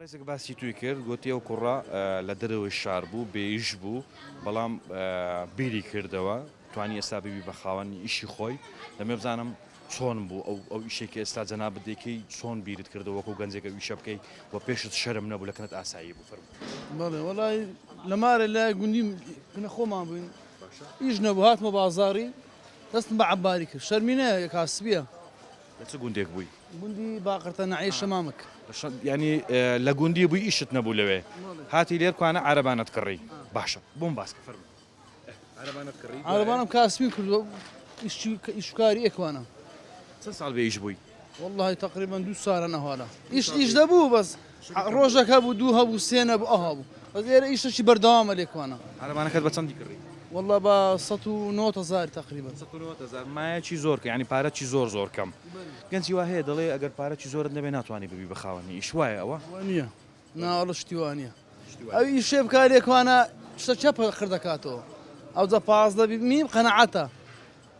ڕێزێک باسی توی کرد گوتی ئەو کوڕە لە دەرەوەی شار بوو بێئیش بوو بەڵام بیری کردەوە توانی ئێستا ببی بە خاوەنی ئیشی خۆی دەمێ بزانم چۆن بوو ئەو ئیشێکی ئێستا جەناب دەکەی چۆن بیرت کردەوە وەکو گەنجێکە ویشە بکەی و پێشت شەرم نەبوو لە کەنت ئاسایی بوو فەرموو. بەڵێ وەڵای لە مارە لای گوندی کنە خۆمان بووین ئیش نەبوو هاتمە بازاڕی دەستم بە عەباری کرد شەرمینەیە کاسبیە. لە چ گوندێک بووی؟ گوندی باقرتە نەعەی شەمامک. ینی لە گوندی بووی ئیشت نەبوو لەوێ هاتی لێر کوانە عەرەبانت کڕی باشە بۆم باسکە فەرموو. عەرەبانت کڕی؟ عەرەبانم کاسبی کردووە ئیشکاری ئێکوانە. چەند ساڵ بێ ئیش بووی؟ والله تقریبا 2 ساڵە نەهواڵە ئیش دەبوو بەس ڕۆژێک هەبوو 2 هەبوو 3 نەبوو هەبوو بەس ئێرە ئیشەکی بەردەوامە لێکوانە. عەرەبانەکەت بە چەندی کڕی؟ والله بە 190,000 تقریبا. 190,000 مایەکی زۆر کە ینی پارەکی زۆر کەم. گەنجی وا هەیە دەڵێ ئەگەر پارەکی زۆرت نەبێ ناتوانانی ببی بە خاوەنی ئیش وایە ئەوە؟ وانە ناوەڵە شتی وانە ئەو ئیشێ بکارێکوانە شتە چەپ خڕ دەکاتەوە ئەو جە 15 میم قەنەعەتە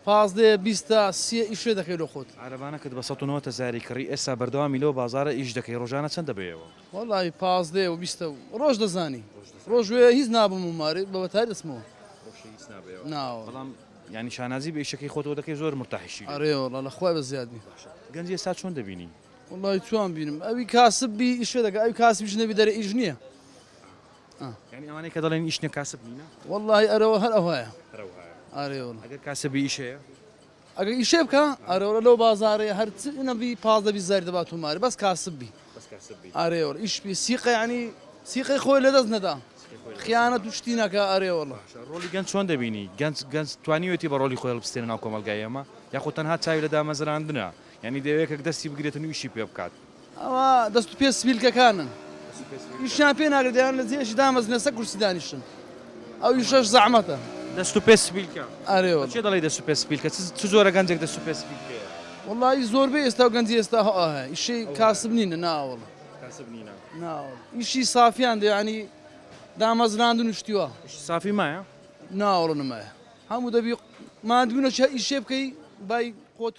15 20 30 ئیشێ دەکەی لە خۆت. عەرەبانەکەت بە 190,000 کڕی ئێستا بەردەوامی لەوە بازارە ئیش دەکەی ڕۆژانە چەند دەبێەوە؟ وەڵی 15 و 20 ڕۆژ دەزانی ڕۆژوێ هیچ نابم وماری بە بەتای دەستمەوە ناوە بەڵام ینی شانازی بە ئیشەکەی خۆتەوە دەکەی زۆر مرتاحیشی. ئەرێوەڵە لە خوای بە زیادی. گەنجی ئێستا چۆن دەبینی؟ وڵی چۆن بینم ئەوی کاسببی ئیشێ دەکە ئەوی کاسبیش نەبی دەرە ئیش نییە. ینی ئەوانەی کە دەڵێن ئیش نییە کاسب نینە؟ وەڵی ئەرەوە هەر ئەوەیە ئارێوەڵ ئەگەر کاسبی ئیشەیە؟ ئەگەر ئیشێ بکە ئەرەوە لەو بازارەیە هەرچ نەبی 15 20 دەبات وماری بەس کاسببی ئارێوەڵ ئیشبی سیقە ینی سیقی خۆی لەدەست نەدا خیانەت و شتی نەکە ئارێوەڵە. ڕۆلی گەنج چۆن دەبینی؟ گەنج توانیوێتی بە ڕۆلی خۆی هەڵبستێنە ناو کۆمەلگای ئێمە یاخۆ تەنها چاوی لە دامەزراندنە ینی دەوەیەکە دەستی بگرێتن و ئیشی پێ بکات؟ ئەوە دەست و پێ سبیلکەکانن ئیشیان پێ ناگردیان لە جێشی دامەزنێسە کورسی دانیشن ئەو ئیشەش زەحمەتە. دەست و پێ سبیلکە ئارێوە چێ دەڵێ دەست و پێ سبیلکە چ زۆرە گەنجێک دەست و پێ سبیلکەیە؟ وڵی زۆربەی ئێستا و گەنجی ئێستا هەیە ئیشەی کاسب نینە ناوەڵە کاسب نینە ناوە ئیشی سافیان دەیانی دامەزراندن و شتیوە سافی مایە؟ ناوەڵە نمایە هەموو دەبی مادبوونە ئیشێ بکەی بای خۆت